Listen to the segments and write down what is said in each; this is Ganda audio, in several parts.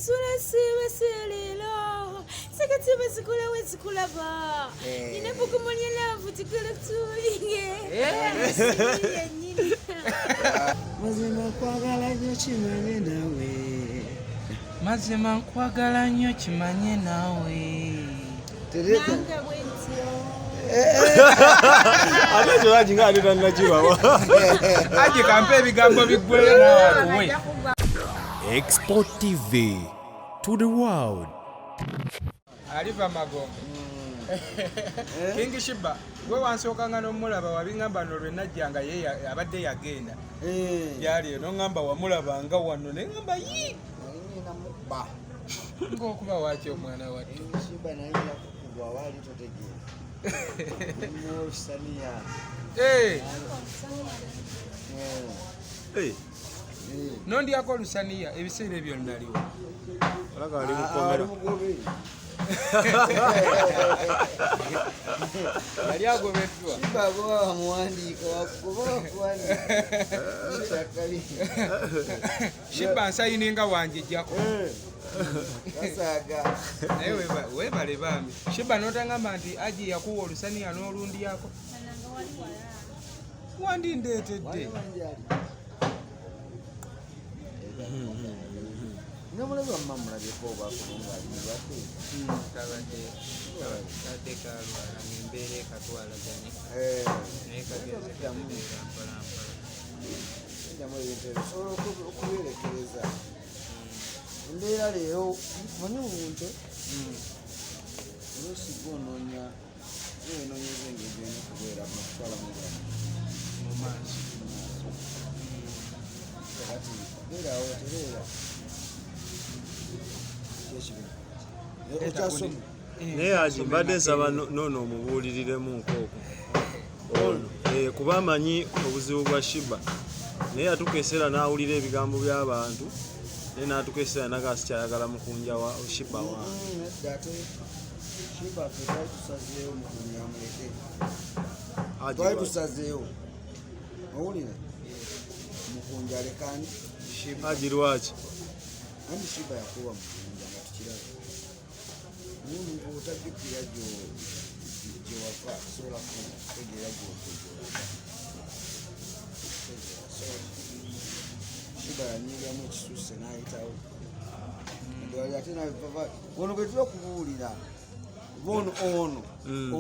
Sula siwe sililo. Sekatiba sikula we sikula ba. Nina pukumanya lavu tikula tulinge. Mazima kwagala nnyo kimanye nawe. Mazima nkwagala nnyo kimanye naawe. Tereka. Nanga bwentyo. Ate kyo Hajji ng'alira nakibawa. Hajji kampe ebigambo biggweyo naawe. Export TV to the world. Aliva Magombe. King Sheebah, gwe wansookanga n'omulaba wabingamba nolwe najjanga ye abadde yagenda. Yali n'ongamba wamulabanga wano ne ngamba yi. Nina mubba. Ng'okuba waaki omwana wattu. King Sheebah naye yakukubwa wali totegeera. Nno saniya. Nondyako olusaniya ebiseera ebyo naliwo. Olaga ali mukomera. Yali agobeddwa. Sheebah bwe wamuwandiika wakuba wakuwandiika. Sheebah nsayininga wanjijjako. Kasaaga. Naye weebale bambi. Sheebah n'otangamba nti Hajji yakuwa olusaniya n'olundyako. Wandindeetedde. Nomulabe wamma mulabyeko obakulunga alimubadde. Kadde kalwala ng'embeera ekatwalaganye. Naye kagenze katereera mpolampola. Ejjamu ebintu ebyo osobola okubeerekereza. Embeera leero manyi omuntu oluusi gw'onoonya enoonyeza engeri gy'olina okubeera mu kutwala mu bulamu mu maaso. kati beeraawo tebeera okyasoma. Naye Hajji mbadde nsaba noono omubuuliriremu nk'okwo. Kuba amanyi obuzibu bwa Sheebah. Naye yatuuka ekiseera n'awulira ebigambo by'abantu. Naye n'atuuka ekiseera nagasi kyayagala Mukunja wa Sheebah wa. Nedda ate Sheebah ffe twali tusazeewo Mukunja amuleke. Twali tusazeewo. Owulira? Mukunja alekani. Hajji lwaki? Anti Sheebah yakuwa Mukunja nga tukiraba. Naye omuntu otajjukira gye wava sobola kutegeera gy'okujoolaga. Sheebah yanyiiramu ekisusse n'ayitawo. Ate ono gwe tuba okubuulira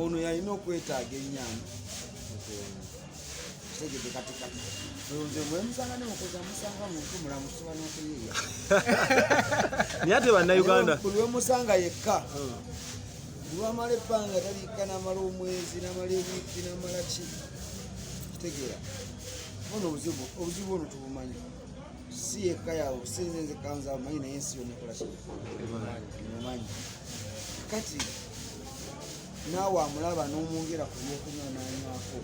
ono yalina okwetaaga ennyama kitegedde katikati nze mwemusanga ne mukozi amusanga muntu mulamu tusobola n'okuyiiya Naye ate bannayuganda buli wemusanga yekka lwamala ebbanga taliika n'amala omwezi n'amala ewiiki n'amala ki kitegeera ono obuzibu ono tubumanyi si yekka yawe sinze kanza amanyi naye ensi yonna ekola kimumanyi kati naawe amulaba n'omwongera ku byokunywa n'anywako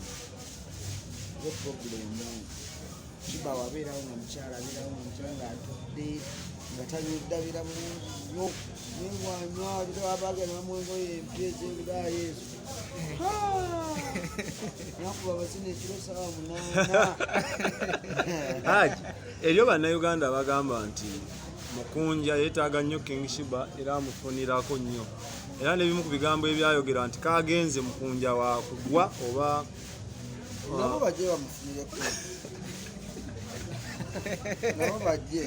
oba problemu. Sheebah wabeerawo nga mukyala abeerawo nga mukyala ng'atudde nga tanyuddabira bulungi nnyo naye bwanywa bitawabagana bamwengoye empya ez'ebiraayo ezo nakuba abazina ekiro saawa 8. Hajji eryo bannayuganda bagamba nti Mukunja yeetaaga nnyo King Sheebah era amufunirako nnyo era n'ebimu ku bigambo ebyayogera nti kaagenze Mukunja wakugwa oba nabo bajje bamufunireko nabo bajje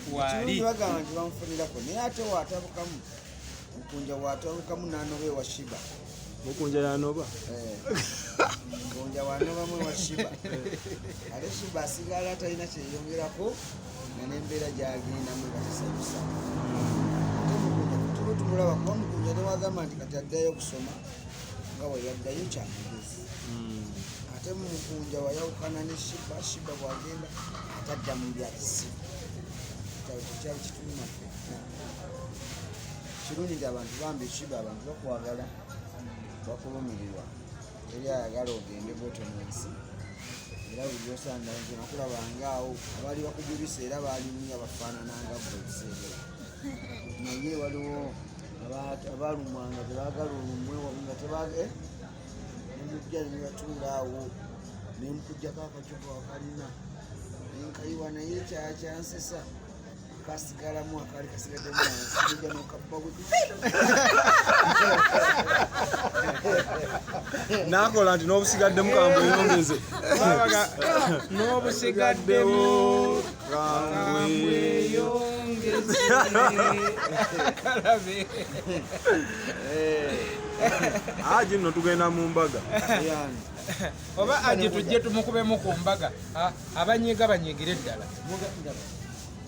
kirungi bagamba nti bamufunirako naye ate waatabukamu Mukunja waatabukamu n'anoba ewa Sheebah. Mukunja yanoba? Mukunja wanobamu ewa Sheebah. Ate Sheebah asigala talina kyeyongerako nga n'embeera gy'agendamu nga tasanyusa. Ate Mukunja tuba tumulaba kuba Mukunja tewagamba nti kati addayo okusoma nga we yaddayo kyamugezi. Ate Mukunja wayawukana ne Sheebah bw'agenda atadda mu byakisi. Kyali kituluma ffenna. Kirungi nti abantu bambi Sheebah abantu bakwagala bakulumirirwa eri ayagala ogende bwotyo mu nsi era buli gyosanga nze nakulabangaawo abaali bakujubisa era baalimu abafaanananga bwe ebiseera naye waliwo abalumwanga tebaagala olumwe nga nemujja nebatuula awo nemukujjako akacupa wakalina nenkayiwa naye kyansesa akasigalamu akali kasigaddemu sijja n'okappa bwe nakola nti n'obusigaddemu kambweyongeze n'obusigaddemu kambweyongeze kalabe Hajji nno tugenda mu mbaga oba Hajji tujje tumukubemu ku mbaga abanyiiga banyiigire ddala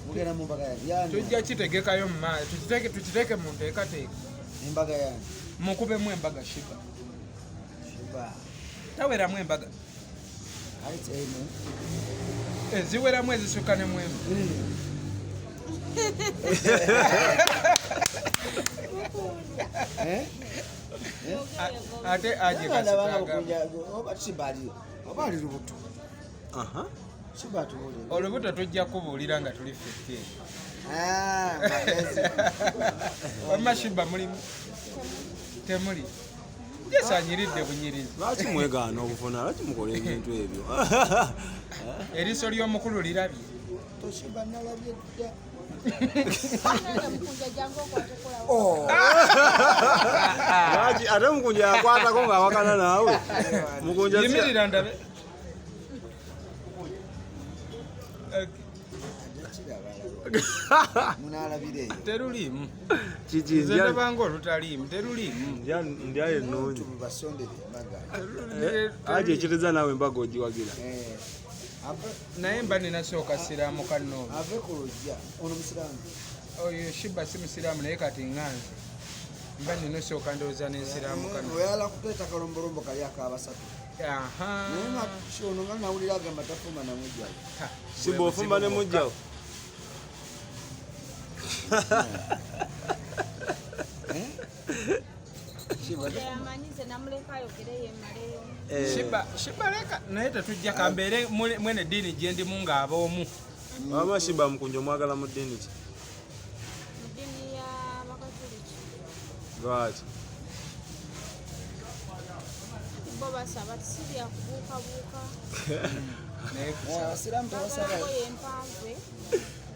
mugenda mu mbaga yange tujja kitegekayo mu maaso tukiteeke mu nteekateeka embaga yange mukubemu embaga Sheebah Sheebah taweramu embaga ayite emu ziweramu ezisukka ne mwemu ate Hajji oba Sheebah oba ali lubuto Sheebah tuwulire olubuto tujja kubuulira nga tuli ffekki wamma Sheebah mulimu temuli jesanyiridde bunyirizi lwaki mwegaana obufuna lwaki mukola ebintu ebyo eriiso ly'omukulu lirabye Sheebah nalabye dda lwaki ate mukunja yakwatako ng'awakana naawe mukunja yimirira ndabe munalabireeyo teruliimu kiki ndabanga olutaliimu teruliimu ndyayo ennungi basondere embaga Hajji ekiteza naawe embaga ogiwagira naye mba ninasooka siraamu kannoomu ave ku lujja ono musiraamu oyo Sheebah si musiraamu naye kati ŋŋanze mba ninasooka ndowooza n'ensiraamu kanno oyala kuteeta kalombolombo kali akabasatu naye nga kyono nga nawulira agamba tafumba namujjayo Sheebah ofumba ne mujjawo Sheebah leka naye tetujja kambeere mwene eddiini gye ndimu ng'ab'omu wama Sheebah mukunja omwagala mu ddiini ki lwaki bo basaba tisibya kubuukabuuka abasiraamu tebasaba empanve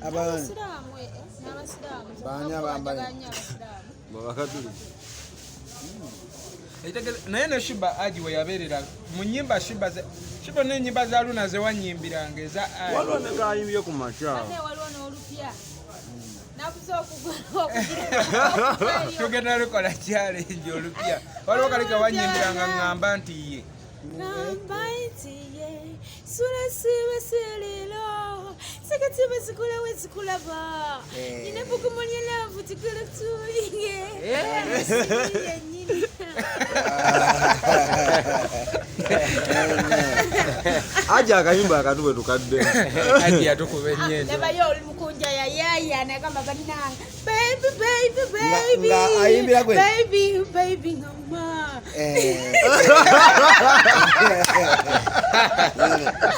abasiraamu baani abambala babakatuliki naye ne Sheebah Hajji we yabeerera mu nnyimba Sheebah n'ennyimba za Luna ze wanyimbiranga eza waliwo ne gayimbye ku makya waliwo n'olupya tugenda lukola challenge olupya waliwo kali kawanyimbiranga ŋŋamba nti ye ngamba nti ye sula sibe sililo sikatibe sikula we sikulaba nina bukumulya lavu tikula tulinge yenyini Hajji akayimba akatube tukadde Hajji yatukuba ennyenzo nabayo oli mukunja yayaya nagamba bannanga baby baby baby nga ayimbira gwe baby baby ngamba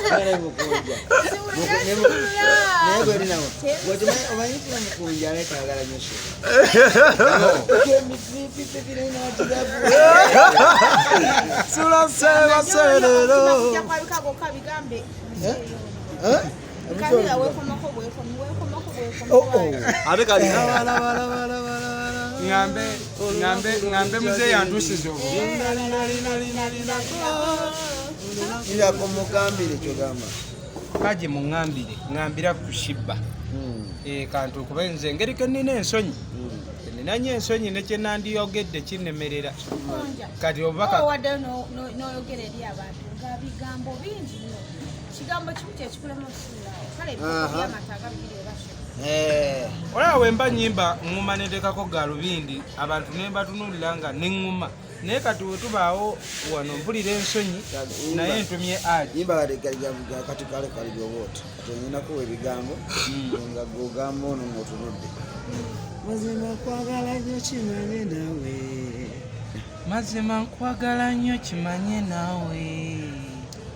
naye gwelinawo omanyitira mukunja netagala nyo sula sebaserero ate kali ŋŋambe muzeeyi yantuusiza irako mugambire kyogamba Hajji ŋŋambira ku Sheebah kantu okuba nze engeri ke nnina ensonyi ninanye ensonyi nekyenandiyogedde kinnemerera kati wadde n'oyogera eri abantu nga bigambo bingi nnyo kigambo kimu kyekikulema okusuulawo kale ebyamataga bibiri ebasho olaba wemba nnyimba ŋŋuma neteekako galubindi abantu ne mbatunuulira nga neŋŋuma naye kati wetubaawo wano mpulira ensonyi naye ntumye Hajji yimba kati kale kaligoboota kati olinakuwa ebigambo nga gogamba ono ng'otunudde mazima nkwagala nnyo kimanye naawe mazima nkwagala nnyo kimanye naawe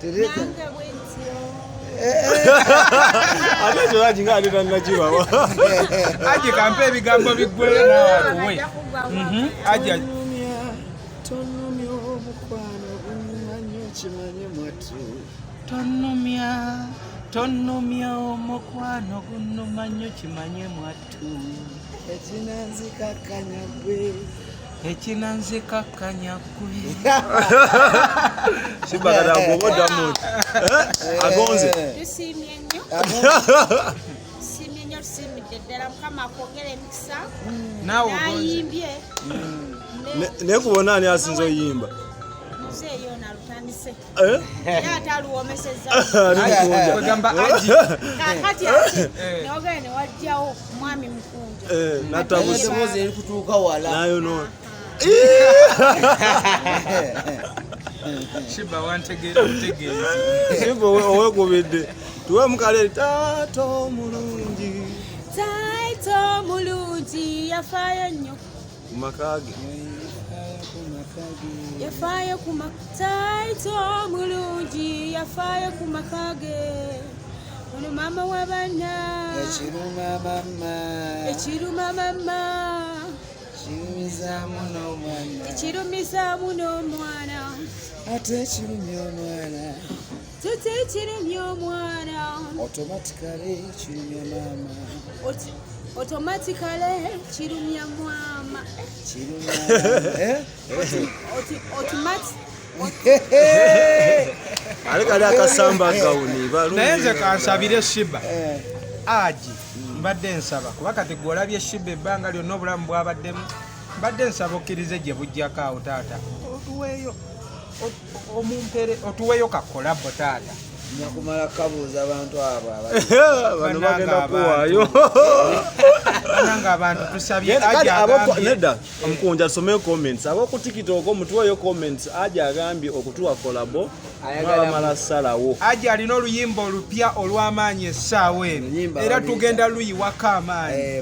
nange bwentyo ate ekyo Hajji nga ate tannakibawa Hajji kampa ebigambo biggweyo naawe akuwe Hajji tonumya omukwano gunyuma nnyo kimanye mwatu tonumya tonumya omukwano gunuma nnyo kimanye mwattu ekinanzikakkanya gwe ekinanzikakkanya gwe Sheebah kati agobodamu agonze tusiimye nnyo tusiimidde ddala mukama akwongera emikisa naawe ogonze nayimbye naye kubona ani asinze oyimba muzeeyo nalutandise era ate aluwomesezza kwegamba Hajji kakati ate nogenda ne wajjawo mwami Mukunja eddoboozi eri kutuuka wala nayonoona Sheebah wantegeera butegeezi Sheebah owegobedde tuwe mukale taata omulungi taito mulungi yafaayo nnyo mu makage yafaayo taito mulungi yafaayo ku makage ono maama w'abaana ekiruma mama kirumizaamu n'omwana tekirumizaamu n'omwana ate ekirumya omwana tuti kirumya omwana automatically kirumya maama automatically kirumya mwama ale kali akasamba gawuni naye nze kansabire Sheebah Hajji mbadde nsaba kuba kati gwe olabye Sheebah ebbanga lyonna obulamu bwabaddemu mbadde nsaba okkirize gye bujjako awo taata otuweeyo omumpere otuweeyo kakolabo taata nyakumala kabuuza abantu abo bano bagenda kuwaayo bananga abantu tusabye nedda Omukunja asome comments ab'oku TikTok mutuweeyo comments Hajji agambye okutuwa kolabo mwabamala salawo Hajji alina oluyimba olupya olw'amaanyi essaawa eno era tugenda luyiwako amaanyi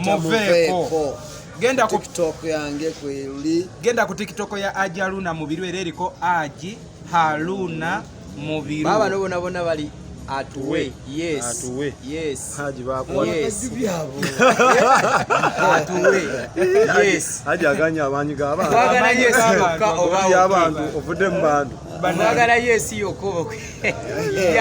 muveeko genda ku TikTok yange kweluli genda ku TikTok ya Hajji Haruna Mubiru era eriko Hajji Haruna Mubiru baba no bona bali atuwe Hajji bakola atuwe Hajji aganya abanyi g'abantu bagala yes yokka oba y'abantu ovudde mu bantu bagala yes yokko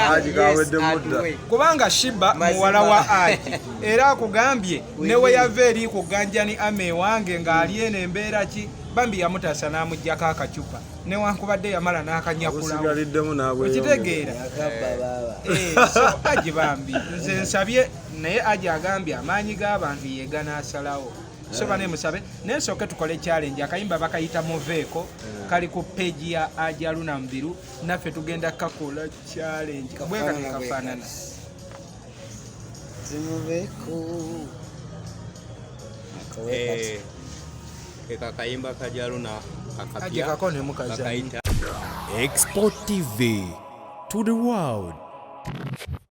Hajji gawedde mudda kubanga Sheebah muwala wa Hajji era akugambye ne we yava eri kuganjani ame wange ng'ali eno embeera ki bambi yamutaasa n'amuggyako akacupa newankubadde yamala n'akanyakulawo ekitegeera so Hajji bambi nze nsabye naye Hajji agambye amaanyi g'abantu ye ganaasalawo so bane musabe naye nsooke tukole challenge akayimba bakayita muveeko kali ku page ya Hajji Haruna Mubiru naffe tugenda kakola challenge kabweka kafaanana kayimba ka Hajji Haruna akapya kakone mukazi kakaita Export TV to the world.